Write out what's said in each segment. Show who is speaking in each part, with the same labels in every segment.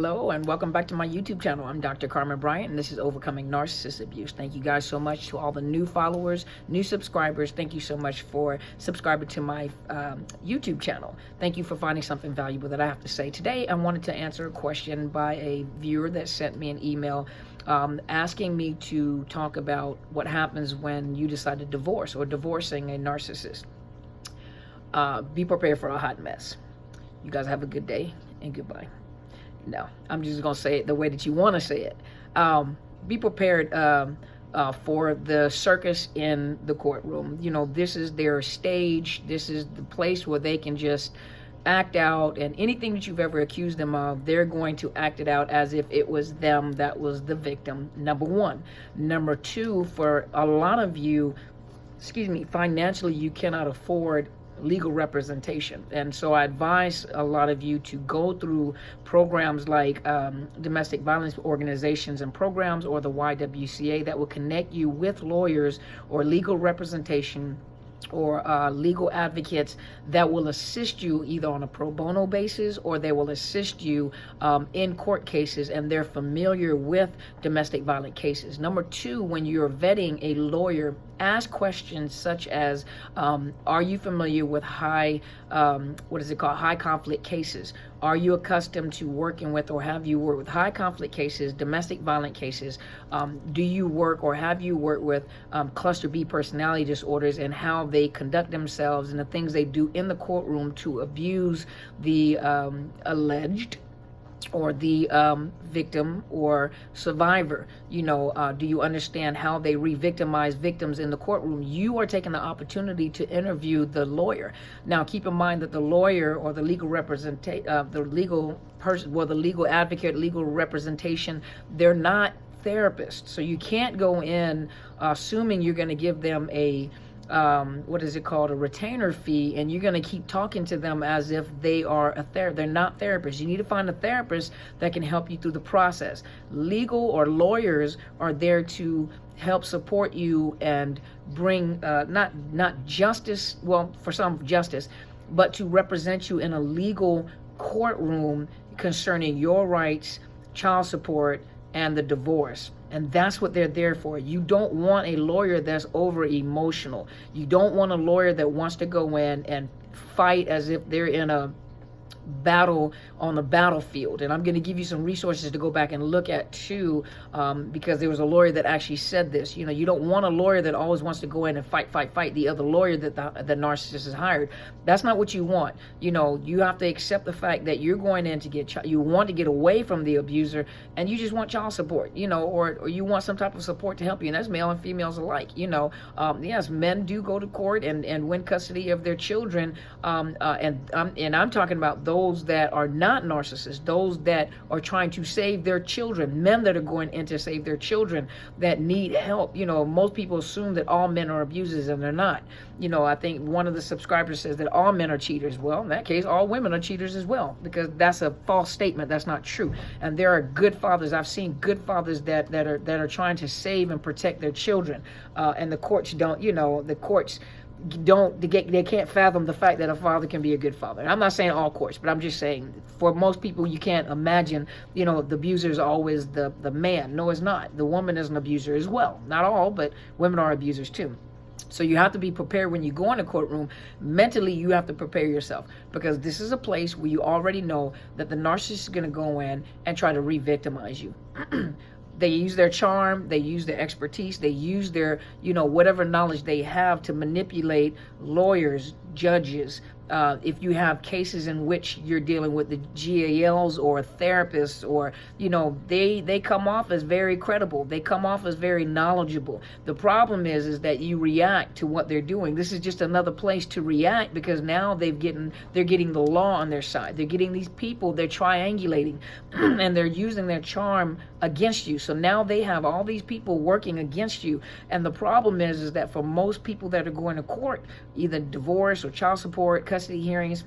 Speaker 1: Hello and welcome back to my YouTube channel. I'm Dr. Carmen Bryant and this is Overcoming Narcissist Abuse. Thank you guys so much to all the new followers, new subscribers. Thank you so much for subscribing to my YouTube channel. Thank you for finding something valuable that I have to say. Today I wanted to answer a question by a viewer that sent me an email asking me to talk about what happens when you decide to divorce or divorcing a narcissist. Be prepared for a hot mess. You guys have a good day and goodbye. No, I'm just going to say it the way that you want to say it. Be prepared for the circus in the courtroom. You know, this is their stage. This is the place where they can just act out, and anything that you've ever accused them of, they're going to act it out as if it was them that was the victim, number one. Number two, for a lot of you, financially, you cannot afford legal representation, and so I advise a lot of you to go through programs like domestic violence organizations and programs, or the YWCA, that will connect you with lawyers or legal representation or legal advocates that will assist you either on a pro bono basis, or they will assist you in court cases, and they're familiar with domestic violent cases. Number two, when you're vetting a lawyer, ask questions such as, are you familiar with high conflict cases? Are you accustomed to working with, or have you worked with high conflict cases, domestic violent cases? Do you work or have you worked with cluster B personality disorders, and how they conduct themselves and the things they do in the courtroom to abuse the alleged or the victim or survivor? You know, do you understand how they re-victimize victims in the courtroom? You are taking the opportunity to interview the lawyer. Now, keep in mind that the lawyer or the legal the legal advocate, legal representation, they're not therapists. So you can't go in assuming you're going to give them a a retainer fee, and you're going to keep talking to them as if they are a therapist. They're not therapists. You need to find a therapist that can help you through the process. Legal or lawyers are there to help support you and bring not justice, well, for some justice, but to represent you in a legal courtroom concerning your rights, child support, and the divorce. And that's what they're there for. You don't want a lawyer that's over emotional. You don't want a lawyer that wants to go in and fight as if they're in a battle on the battlefield. And I'm going to give you some resources to go back and look at too, because there was a lawyer that actually said this. You know, you don't want a lawyer that always wants to go in and fight the other lawyer that the narcissist has hired. That's not what you want. You know, you have to accept the fact that you're going in to you want to get away from the abuser, and you just want child support, you know, or you want some type of support to help you, and that's male and females alike. You know, yes, men do go to court and win custody of their children, and I'm talking about those that are not narcissists, those that are trying to save their children, men that are going in to save their children that need help. You know, most people assume that all men are abusers, and they're not. You know, I think one of the subscribers says that all men are cheaters. Well, in that case, all women are cheaters as well, because that's a false statement. That's not true. And there are good fathers. I've seen good fathers that are trying to save and protect their children, and the courts don't. You know, the courts they can't fathom the fact that a father can be a good father. And I'm not saying all courts, but I'm just saying for most people, you can't imagine, you know, the abuser is always the man. No, it's not. The woman is an abuser as well. Not all, but women are abusers too. So you have to be prepared when you go in a courtroom. Mentally, you have to prepare yourself, because this is a place where you already know that the narcissist is going to go in and try to re-victimize you. They use their charm, they use their expertise, they use their, you know, whatever knowledge they have to manipulate lawyers, judges. If you have cases in which you're dealing with the GALs or therapists, or, you know, they come off as very credible. They come off as very knowledgeable. The problem is that you react to what they're doing. This is just another place to react, because now they're getting the law on their side. They're getting these people, they're triangulating, and they're using their charm against you. So now they have all these people working against you. And the problem is that for most people that are going to court, either divorce or child support, custody hearings,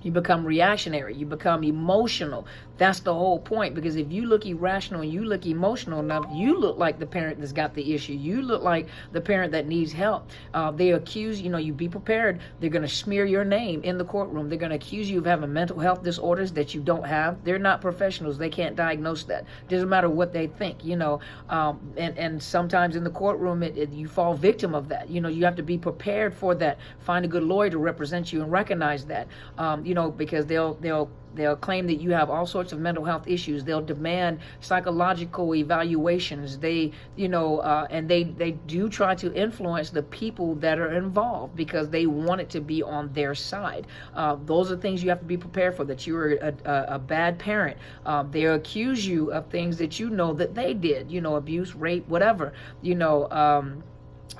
Speaker 1: You become reactionary. You become emotional. That's the whole point. Because if you look irrational and you look emotional enough, you look like the parent that's got the issue. You look like the parent that needs help. They accuse, you be prepared. They're going to smear your name in the courtroom. They're going to accuse you of having mental health disorders that you don't have. They're not professionals. They can't diagnose that. Doesn't matter what they think, and sometimes in the courtroom, you fall victim of that. You have to be prepared for that. Find a good lawyer to represent you and recognize that. Because they'll claim that you have all sorts of mental health issues. They'll demand psychological evaluations. They do try to influence the people that are involved because they want it to be on their side. Those are things you have to be prepared for, that you're a bad parent. They accuse you of things that that they did, abuse, rape, whatever,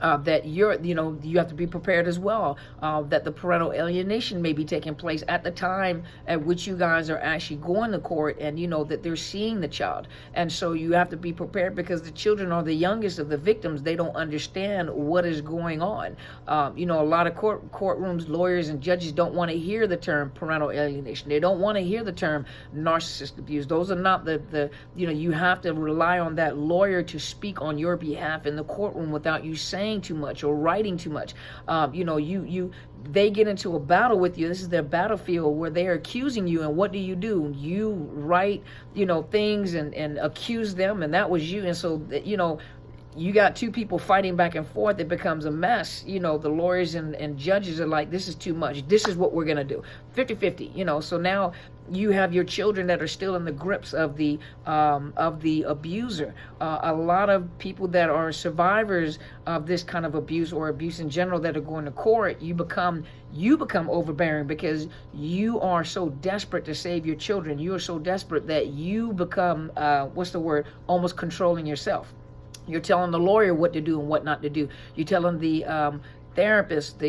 Speaker 1: that you have to be prepared as well, that the parental alienation may be taking place at the time at which you guys are actually going to court, and that they're seeing the child. And so you have to be prepared, because the children are the youngest of the victims. They don't understand what is going on. A lot of courtrooms, lawyers and judges don't want to hear the term parental alienation. They don't want to hear the term narcissist abuse. Those are not you have to rely on that lawyer to speak on your behalf in the courtroom without you saying too much or writing too much. They get into a battle with you. This is their battlefield where they're accusing you, and what do? You write things and accuse them, and that was you. And so you got two people fighting back and forth. It becomes a mess. The lawyers and judges are like, this is too much. This is what we're going to do. 50-50, so now you have your children that are still in the grips of the abuser. A lot of people that are survivors of this kind of abuse, or abuse in general, that are going to court, you become overbearing because you are so desperate to save your children. You are so desperate that you become, almost controlling yourself. You're telling the lawyer what to do and what not to do. You're telling the therapist,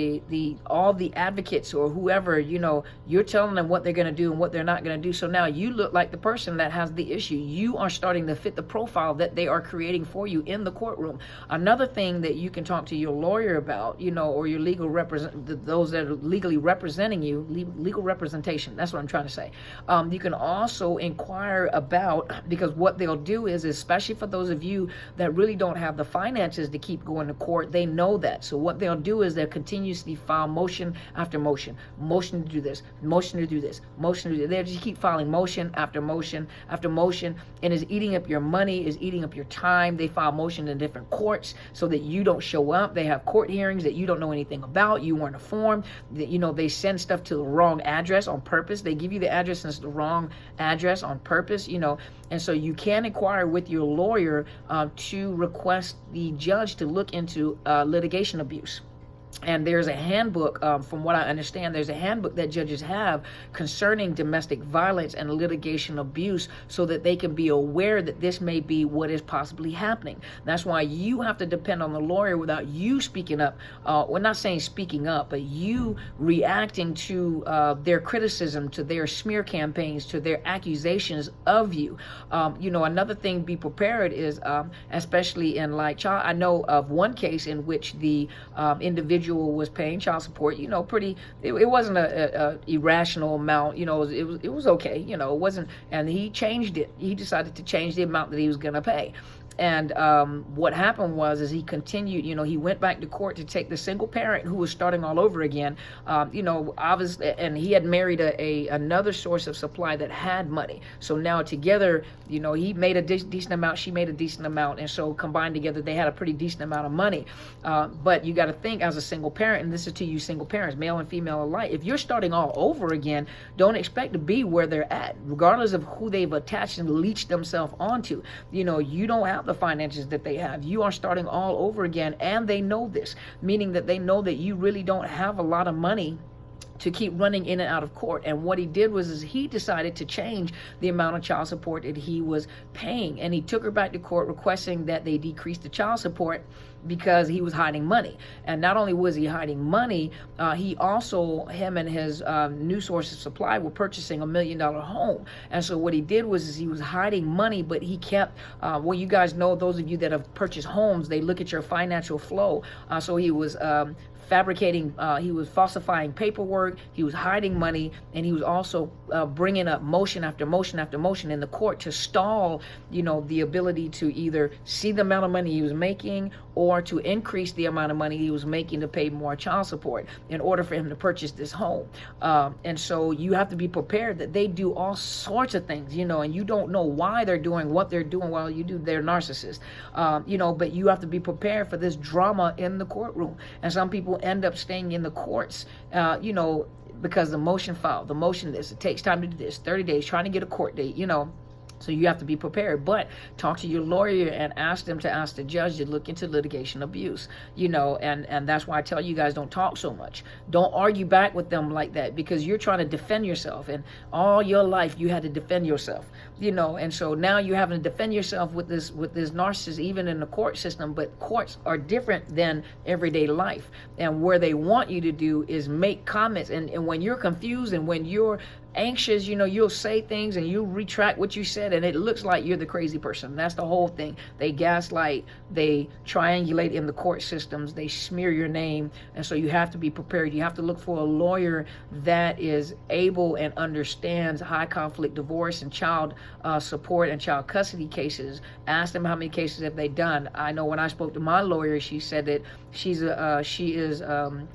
Speaker 1: all the advocates or whoever, you're telling them what they're going to do and what they're not going to do. So now you look like the person that has the issue. You are starting to fit the profile that they are creating for you in the courtroom. Another thing that you can talk to your lawyer about, or your legal those that are legally representing you, legal representation. That's what I'm trying to say. You can also inquire about, because what they'll do is, especially for those of you that really don't have the finances to keep going to court, they know that. So what they'll do is they'll continuously file motion after motion to do this, motion to do this, motion to do this. They'll just keep filing motion after motion after motion, and is eating up your money, is eating up your time. They file motion in different courts so that you don't show up. They have court hearings that you don't know anything about. You weren't informed. They send stuff to the wrong address on purpose. They give you the address and it's the wrong address on purpose, and so you can inquire with your lawyer to request the judge to look into litigation abuse. And there's a handbook, from what I understand, there's a handbook that judges have concerning domestic violence and litigation abuse, so that they can be aware that this may be what is possibly happening. That's why you have to depend on the lawyer without you speaking up. We're not saying speaking up, but you reacting to their criticism, to their smear campaigns, to their accusations of you. Another thing, be prepared is, especially in child. I know of one case in which the individual was paying child support, it wasn't a irrational amount, it was okay, it wasn't, and he changed it. He decided to change the amount that he was going to pay. And what happened was he continued, he went back to court to take the single parent who was starting all over again, obviously, and he had married another source of supply that had money. So now together, he made a decent amount, she made a decent amount, and so combined together, they had a pretty decent amount of money. But you got to think, as a single parent, and this is to you single parents, male and female alike, if you're starting all over again, don't expect to be where they're at, regardless of who they've attached and leached themselves onto. You don't have the finances that they have. You are starting all over again, and they know this, meaning that they know that you really don't have a lot of money to keep running in and out of court. And what he did was he decided to change the amount of child support that he was paying, and he took her back to court requesting that they decrease the child support because he was hiding money. And not only was he hiding money, he also, him and his new source of supply were purchasing $1 million home. And so what he did was he was hiding money, but he kept, you guys know, those of you that have purchased homes, they look at your financial flow. So he was fabricating, he was falsifying paperwork, he was hiding money, and he was also bringing up motion after motion after motion in the court to stall, the ability to either see the amount of money he was making or to increase the amount of money he was making to pay more child support in order for him to purchase this home. And so you have to be prepared that they do all sorts of things, and you don't know why they're doing what they're doing while you do. They're narcissists, but you have to be prepared for this drama in the courtroom. And some people end up staying in the courts, because the motion filed, the motion this, it takes time to do this, 30 days, trying to get a court date, So you have to be prepared, but talk to your lawyer and ask them to ask the judge to look into litigation abuse, and that's why I tell you guys, don't talk so much. Don't argue back with them like that, because you're trying to defend yourself, and all your life you had to defend yourself, and so now you're having to defend yourself with this narcissist, even in the court system. But courts are different than everyday life, and where they want you to do is make comments, and when you're confused and when you're anxious, you'll say things and you retract what you said, and it looks like you're the crazy person. That's the whole thing. They gaslight, they triangulate in the court systems, they smear your name, and so you have to be prepared. You have to look for a lawyer that is able and understands high conflict divorce and child support and child custody cases. Ask them how many cases have they done. I know when I spoke to my lawyer, she said that she is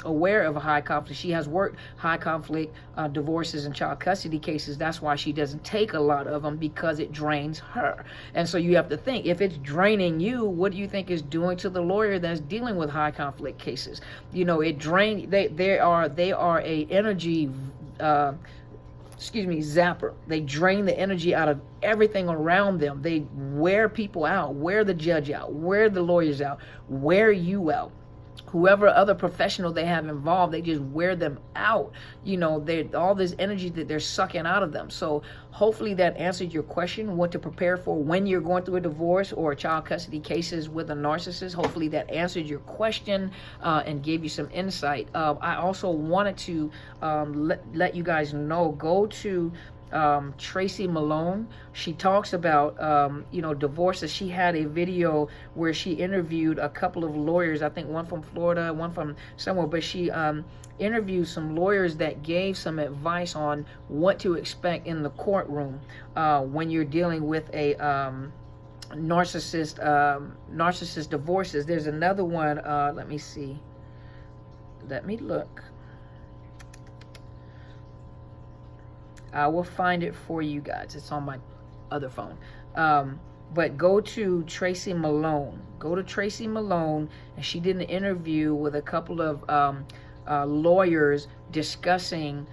Speaker 1: aware of a high conflict. She has worked high conflict divorces and child custody cases. That's why she doesn't take a lot of them, because it drains her. And so you have to think, if it's draining you, what do you think is doing to the lawyer that's dealing with high conflict cases? It drains. They are a energy zapper. They drain the energy out of everything around them. They wear people out, wear the judge out, wear the lawyers out, wear you out. Whoever other professional they have involved, they just wear them out. All this energy that they're sucking out of them. So hopefully that answered your question, what to prepare for when you're going through a divorce or a child custody cases with a narcissist. Hopefully that answered your question and gave you some insight. I also wanted to let you guys know, go to Tracy Malone. She talks about divorces. She had a video where she interviewed a couple of lawyers, I think one from Florida, one from somewhere, but she interviewed some lawyers that gave some advice on what to expect in the courtroom when you're dealing with a narcissist divorces. There's another one, let me see, let me look. I will find it for you guys. It's on my other phone. But go to Tracy Malone. Go to Tracy Malone, and she did an interview with a couple of lawyers discussing,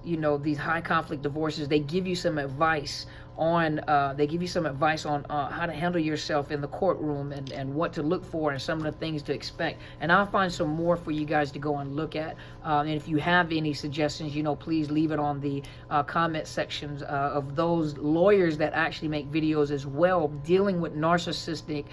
Speaker 1: these high conflict divorces. They give you some advice on how to handle yourself in the courtroom and what to look for and some of the things to expect. And I'll find some more for you guys to go and look at. And if you have any suggestions, please leave it on the comment sections of those lawyers that actually make videos as well, dealing with narcissistic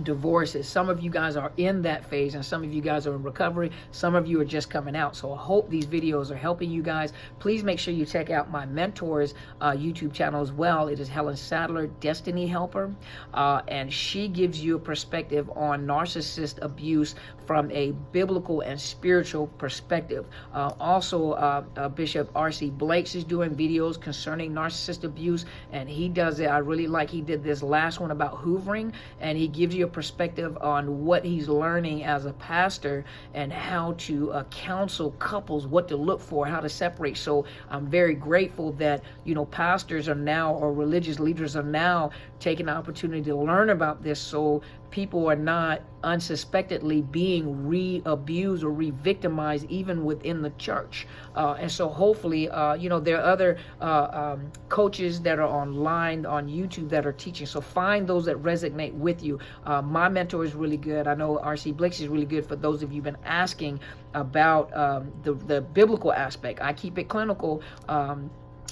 Speaker 1: divorces. Some of you guys are in that phase, and some of you guys are in recovery. Some of you are just coming out. So I hope these videos are helping you guys. Please make sure you check out my mentor's YouTube channel as well. It is Helen Sadler, Destiny Helper, and she gives you a perspective on narcissist abuse from a biblical and spiritual perspective. Also, Bishop R.C. Blakes is doing videos concerning narcissist abuse, and he does it. I really like, he did this last one about hoovering, and he gives you a perspective on what he's learning as a pastor and how to counsel couples, what to look for, how to separate. So I'm very grateful that pastors are now, or religious leaders are now, taking the opportunity to learn about this, so people are not unsuspectedly being re-abused or re-victimized even within the church. And so hopefully, there are other coaches that are online on YouTube that are teaching. So find those that resonate with you. My mentor is really good. I know R.C. Blakes is really good for those of you who've been asking about the biblical aspect. I keep it clinical.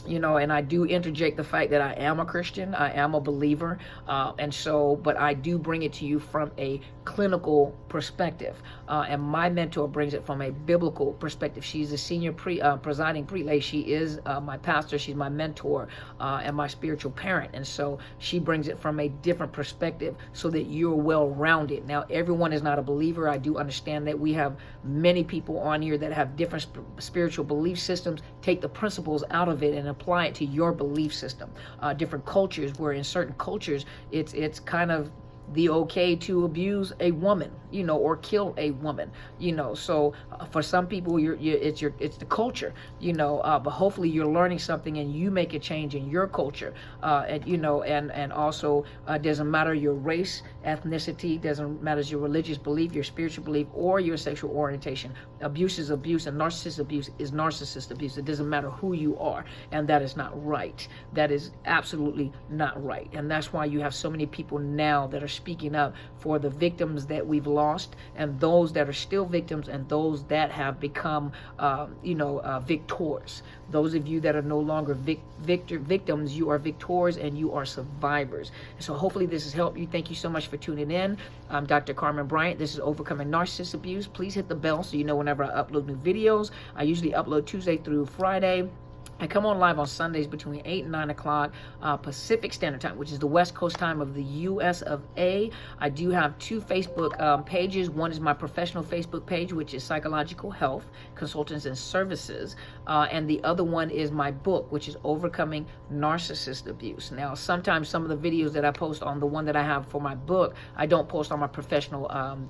Speaker 1: and I do interject the fact that I am a Christian, I am a believer, but I do bring it to you from a clinical perspective, and my mentor brings it from a biblical perspective. She's a senior presiding prelate. She is my pastor, she's my mentor, and my spiritual parent, and so she brings it from a different perspective so that you're well-rounded. Now, everyone is not a believer. I do understand that we have many people on here that have different spiritual belief systems. Take the principles out of it and apply it to your belief system. Different cultures, where in certain cultures it's kind of the okay to abuse a woman, or kill a woman, so for some people it's the culture, but hopefully you're learning something and you make a change in your culture, and also doesn't matter your race, ethnicity, doesn't matter your religious belief, your spiritual belief, or your sexual orientation. Abuse is abuse, and narcissist abuse is narcissist abuse. It doesn't matter who you are, and that is not right. That is absolutely not right, and that's why you have so many people now that are speaking up for the victims that we've lost, and those that are still victims, and those that have become victors. Those of you that are no longer victims, you are victors and you are survivors. And so hopefully this has helped you. Thank you so much for tuning in. I'm Dr. Carmen Bryant. This is Overcoming Narcissist Abuse. Please hit the bell so you know whenever I upload new videos. I usually upload Tuesday through Friday. I come on live on Sundays between 8 and 9 o'clock Pacific Standard Time, which is the West Coast time of the US of A. I do have 2 Facebook pages. One is my professional Facebook page, which is Psychological Health Consultants and Services. And the other one is my book, which is Overcoming Narcissist Abuse. Now, sometimes some of the videos that I post on the one that I have for my book, I don't post on my professional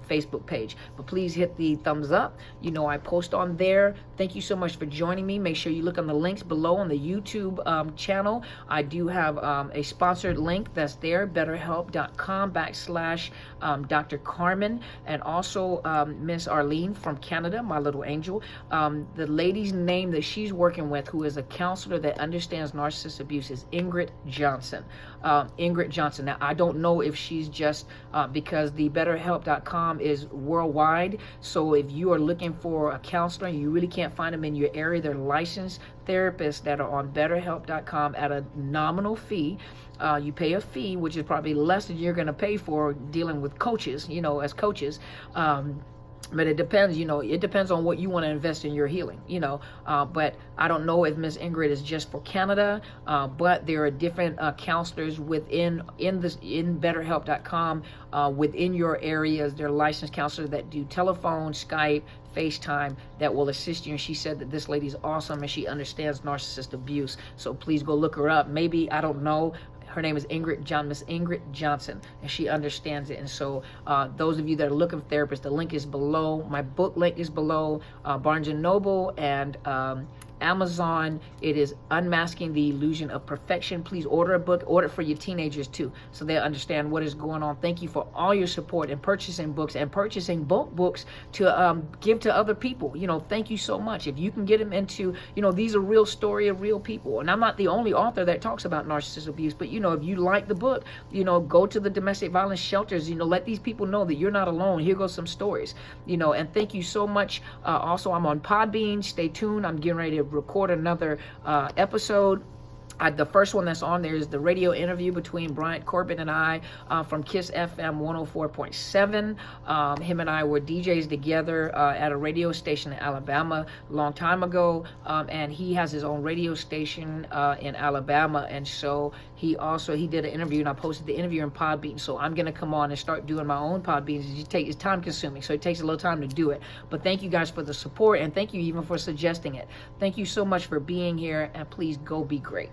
Speaker 1: Facebook page. But please hit the thumbs up. I post on there. Thank you so much for joining me. Make sure you look on the links below on the YouTube channel. I do have a sponsored link that's there, betterhelp.com/Dr. Carmen, and also Miss Arlene from Canada, my little angel. The lady's name that she's working with, who is a counselor that understands narcissist abuse, is Ingrid Johnson. Ingrid Johnson. Now, I don't know if she's just because the betterhelp.com is worldwide. So if you are looking for a counselor and you really can't find them in your area, they're licensed therapists that are on betterhelp.com at a nominal fee. You pay a fee, which is probably less than you're going to pay for dealing with coaches, as coaches. But it depends, it depends on what you want to invest in your healing, but I don't know if Miss Ingrid is just for Canada, but there are different counselors in betterhelp.com within your areas. They're licensed counselors that do telephone, Skype, FaceTime, that will assist you. And she said that this lady's awesome and she understands narcissist abuse. So please go look her up. Maybe, I don't know. Her name is Miss Ingrid Johnson, and she understands it. And so those of you that are looking for therapists, the link is below. My book link is below. Barnes & Noble and Amazon. It is Unmasking the Illusion of Perfection. Please order a book. Order it for your teenagers too, so they understand what is going on. Thank you for all your support in purchasing books and purchasing bulk books to give to other people. Thank you so much. If you can get them into, these are real story of real people. And I'm not the only author that talks about narcissist abuse, but if you like the book, go to the domestic violence shelters, let these people know that you're not alone. Here goes some stories, and thank you so much. Also, I'm on Podbean. Stay tuned. I'm getting ready to record another episode. The first one that's on there is the radio interview between Bryant Corbin and I from KISS FM 104.7. Him and I were DJs together at a radio station in Alabama a long time ago, and he has his own radio station in Alabama, and so he did an interview, and I posted the interview in Podbean. So I'm going to come on and start doing my own Podbeans. It's time consuming, so it takes a little time to do it. But thank you guys for the support, and thank you even for suggesting it. Thank you so much for being here, and please go be great.